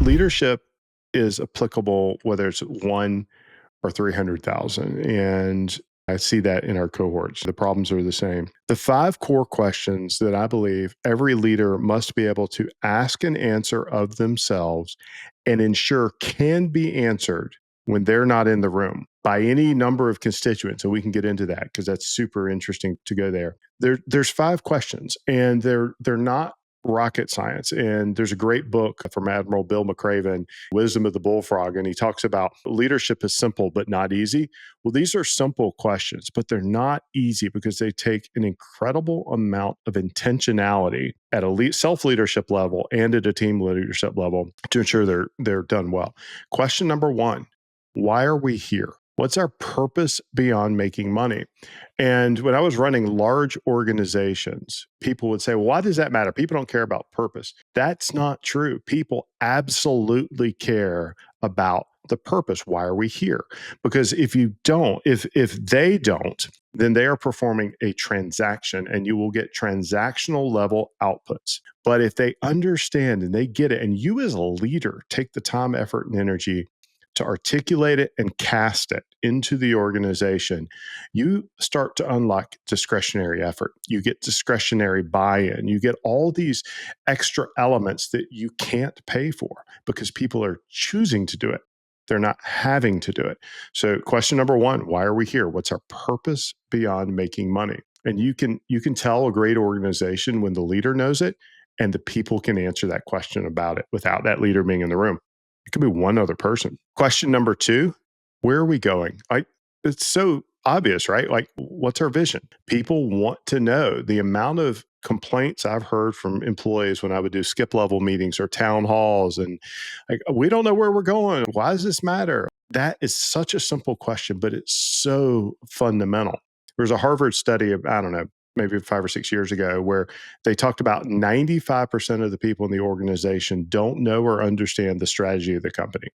leadership is applicable whether it's one or 300,000. And I see that in our cohorts. The problems are the same. The 5 core questions that I believe every leader must be able to ask and answer of themselves and ensure can be answered when they're not in the room by any number of constituents. And we can get into that because that's super interesting to go there. There's 5 questions and they're not rocket science. And there's a great book from Admiral Bill McCraven, Wisdom of the Bullfrog, and he talks about leadership is simple but not easy. Well, these are simple questions, but they're not easy because they take an incredible amount of intentionality at a self-leadership level and at a team leadership level to ensure they're done well. Question number 1, why are we here? What's our purpose beyond making money? And when I was running large organizations, people would say, well, why does that matter? People don't care about purpose. That's not true. People absolutely care about the purpose. Why are we here? Because if they don't, then they are performing a transaction and you will get transactional level outputs. But if they understand and they get it, and you as a leader take the time, effort, and energy to articulate it and cast it into the organization, you start to unlock discretionary effort. You get discretionary buy-in. You get all these extra elements that you can't pay for because people are choosing to do it. They're not having to do it. So question number 1, why are we here? What's our purpose beyond making money? And you can tell a great organization when the leader knows it and the people can answer that question about it without that leader being in the room. It could be one other person. Question number 2, where are we going? It's so obvious, right? Like, what's our vision? People want to know. The amount of complaints I've heard from employees when I would do skip level meetings or town halls, and like, we don't know where we're going. Why does this matter? That is such a simple question, but it's so fundamental. There's a Harvard study of, I don't know, maybe 5 or 6 years ago, where they talked about 95% of the people in the organization don't know or understand the strategy of the company.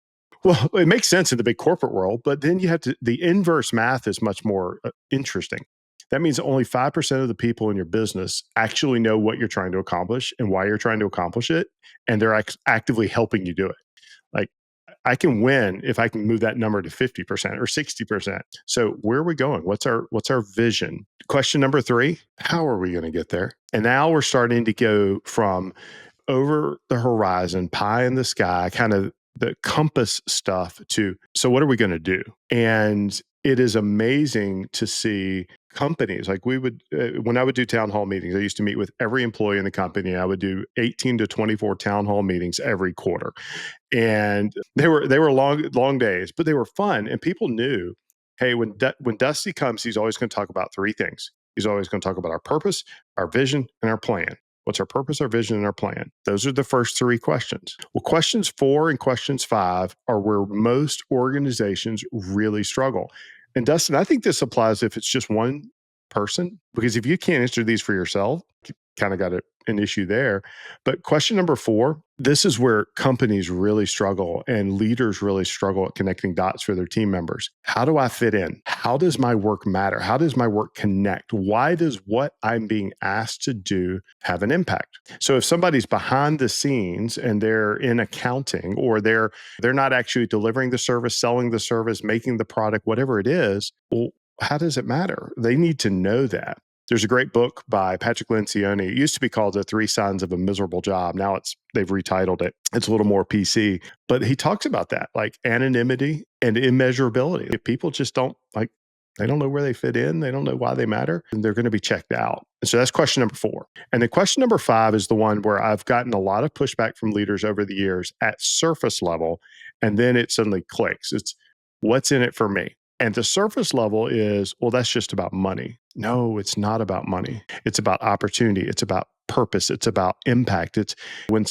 Well, it makes sense in the big corporate world, but then the inverse math is much more interesting. That means only 5% of the people in your business actually know what you're trying to accomplish and why you're trying to accomplish it. And they're actively helping you do it. Like, I can win if I can move that number to 50% or 60%. So where are we going? What's our vision? Question number 3, how are we going to get there? And now we're starting to go from over the horizon, pie in the sky, kind of the compass stuff to, so what are we going to do? And it is amazing to see companies like when I would do town hall meetings, I used to meet with every employee in the company. I would do 18 to 24 town hall meetings every quarter. And they were long days, but they were fun. And people knew, hey, when Dusty comes, he's always going to talk about 3 things. He's always going to talk about our purpose, our vision, and our plan. What's our purpose, our vision, and our plan? Those are the first 3 questions. Well, questions 4 and questions 5 are where most organizations really struggle. And Dustin, I think this applies if it's just one person, because if you can't answer these for yourself, you kind of got an issue there. But question number 4, this is where companies really struggle and leaders really struggle at connecting dots for their team members. How do I fit in? How does my work matter? How does my work connect? Why does what I'm being asked to do have an impact? So if somebody's behind the scenes and they're in accounting, or they're not actually delivering the service, selling the service, making the product, whatever it is, well, how does it matter? They need to know that. There's a great book by Patrick Lencioni. It used to be called The 3 Signs of a Miserable Job. Now they've retitled it. It's a little more PC, but he talks about that, like anonymity and immeasurability. If people just they don't know where they fit in, they don't know why they matter, and they're going to be checked out. And so that's question number 4. And then question number 5 is the one where I've gotten a lot of pushback from leaders over the years at surface level. And then it suddenly clicks. It's, what's in it for me? And the surface level is, well, that's just about money. No, it's not about money. It's about opportunity. It's about purpose. It's about impact. It's when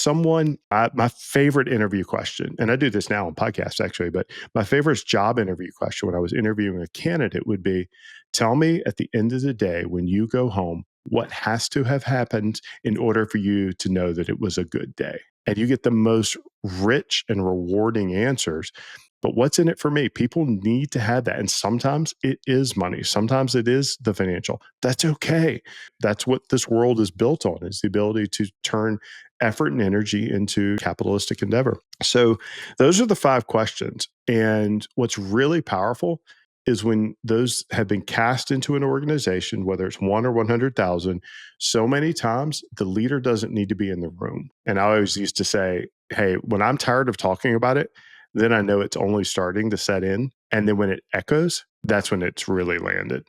my favorite interview question, and I do this now on podcasts actually, but my favorite job interview question when I was interviewing a candidate would be, tell me at the end of the day, when you go home, what has to have happened in order for you to know that it was a good day? And you get the most rich and rewarding answers. But what's in it for me? People need to have that. And sometimes it is money. Sometimes it is the financial. That's okay. That's what this world is built on, is the ability to turn effort and energy into capitalistic endeavor. So those are the 5 questions. And what's really powerful is when those have been cast into an organization, whether it's one or 100,000, so many times the leader doesn't need to be in the room. And I always used to say, hey, when I'm tired of talking about it, then I know it's only starting to set in. And then when it echoes, that's when it's really landed.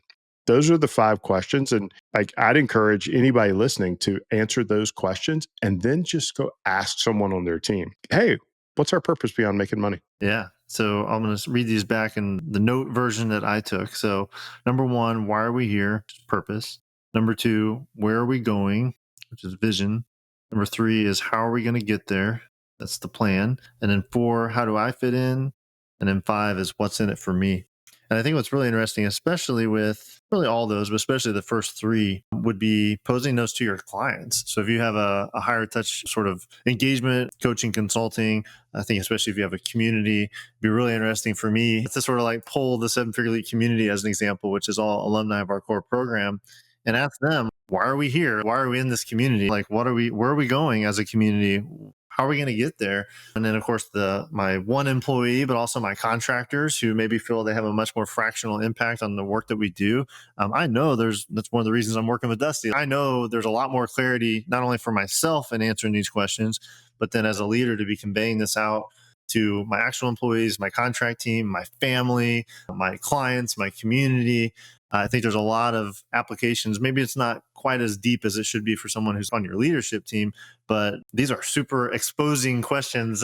Those are the 5 questions. And like, I'd encourage anybody listening to answer those questions and then just go ask someone on their team, hey, what's our purpose beyond making money? Yeah. So I'm going to read these back in the note version that I took. So, number one, why are we here? Purpose. Number two, where are we going? Which is vision. Number three is how are we going to get there? That's the plan. And then four, how do I fit in? And then five is what's in it for me. And I think what's really interesting, especially with really all those, but especially the first three, would be posing those to your clients. So if you have a higher touch sort of engagement, coaching, consulting, I think especially if you have a community, it'd be really interesting for me to sort of like pull the 7 Figure Elite community as an example, which is all alumni of our core program, and ask them, why are we here? Why are we in this community? Like, where are we going as a community? How are we going to get there? And then, of course, my one employee, but also my contractors who maybe feel they have a much more fractional impact on the work that we do. I know that's one of the reasons I'm working with Dusty. I know there's a lot more clarity, not only for myself in answering these questions, but then as a leader to be conveying this out to my actual employees, my contract team, my family, my clients, my community. I think there's a lot of applications. Maybe it's not quite as deep as it should be for someone who's on your leadership team, but these are super exposing questions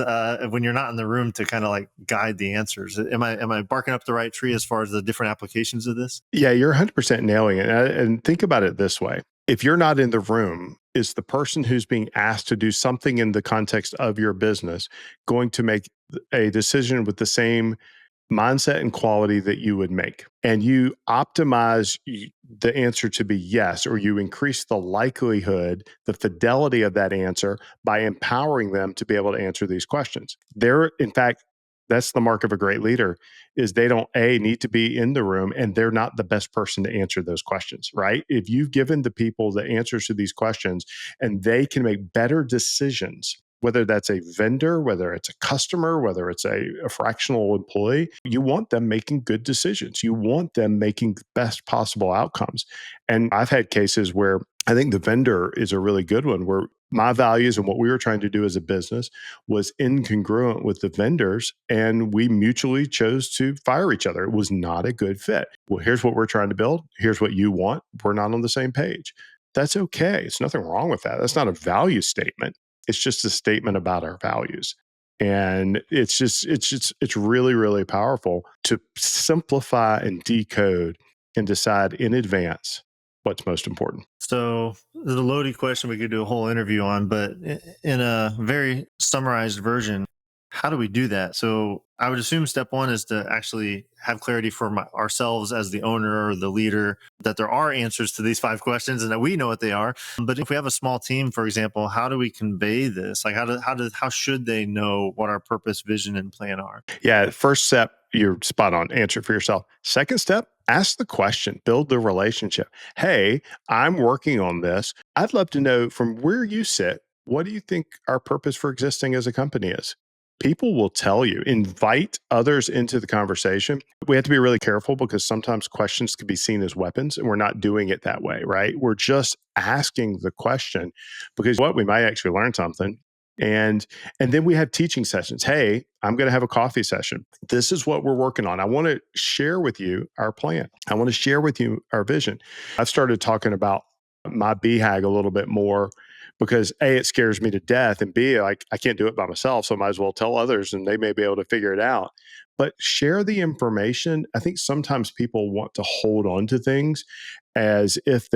when you're not in the room to kind of like guide the answers. Am I barking up the right tree as far as the different applications of this? Yeah, you're 100% nailing it. And think about it this way. If you're not in the room, is the person who's being asked to do something in the context of your business going to make a decision with the same mindset and quality that you would make? And you optimize the answer to be yes, or you increase the likelihood, the fidelity of that answer by empowering them to be able to answer these questions. In fact, that's the mark of a great leader is they don't need to be in the room and they're not the best person to answer those questions, right? If you've given the people the answers to these questions and they can make better decisions, whether that's a vendor, whether it's a customer, whether it's a fractional employee, you want them making good decisions. You want them making the best possible outcomes. And I've had cases where I think the vendor is a really good one where my values and what we were trying to do as a business was incongruent with the vendors, and we mutually chose to fire each other. It was not a good fit. Well, here's what we're trying to build. Here's what you want. We're not on the same page. That's okay. It's nothing wrong with that. That's not a value statement. It's just a statement about our values. And it's really, really powerful to simplify and decode and decide in advance what's most important. So the loaded question we could do a whole interview on, but in a very summarized version, how do we do that? So I would assume step one is to actually have clarity for ourselves as the owner or the leader that there are answers to these 5 questions and that we know what they are. But if we have a small team, for example, how do we convey this? Like how should they know what our purpose, vision, and plan are? Yeah, first step, you're spot on. Answer it for yourself. Second step, ask the question, build the relationship. Hey, I'm working on this. I'd love to know from where you sit, what do you think our purpose for existing as a company is? People will tell you, invite others into the conversation. We have to be really careful because sometimes questions can be seen as weapons and we're not doing it that way, right? We're just asking the question because what we might actually learn something. And and then we have teaching sessions. Hey, I'm going to have a coffee session. This is what we're working on. I want to share with you our plan. I want to share with you our vision. I've started talking about my BHAG a little bit more because A, it scares me to death, and B, like I can't do it by myself, so I might as well tell others and they may be able to figure it out. But share the information. I think sometimes people want to hold on to things as if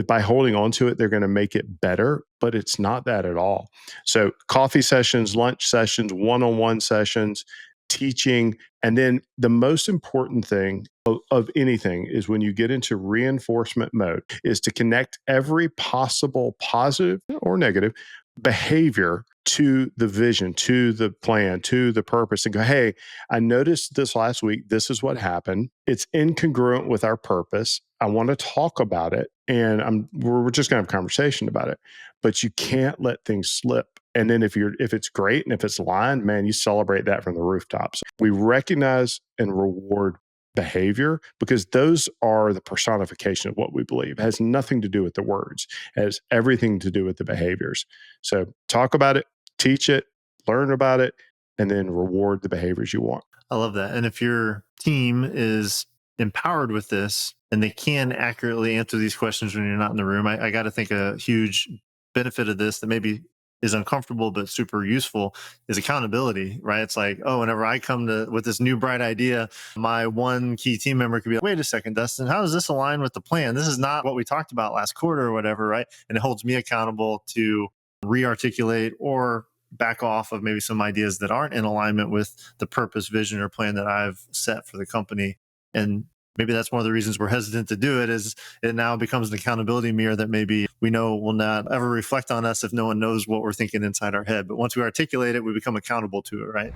by holding on to it, they're going to make it better, but it's not that at all. So coffee sessions, lunch sessions, one-on-one sessions, teaching, and then the most important thing of anything is when you get into reinforcement mode is to connect every possible positive or negative behavior to the vision, to the plan, to the purpose, and go, hey, I noticed this last week. This is what happened. It's incongruent with our purpose. I want to talk about it. and we're just gonna have a conversation about it. But you can't let things slip. And then if it's great and if it's aligned, man, you celebrate that from the rooftops. We recognize and reward behavior because those are the personification of what we believe. It has nothing to do with the words. It has everything to do with the behaviors. So talk about it, teach it, learn about it, and then reward the behaviors you want. I love that. And if your team is empowered with this and they can accurately answer these questions when you're not in the room, I got to think a huge benefit of this that maybe is uncomfortable but super useful is accountability, right? It's like, oh, whenever I come to with this new bright idea, my one key team member could be like, wait a second, Dustin, how does this align with the plan? This is not what we talked about last quarter or whatever, right? And it holds me accountable to re-articulate or back off of maybe some ideas that aren't in alignment with the purpose, vision, or plan that I've set for the company. And maybe that's one of the reasons we're hesitant to do it is it now becomes an accountability mirror that maybe we know will not ever reflect on us if no one knows what we're thinking inside our head. But once we articulate it, we become accountable to it, right?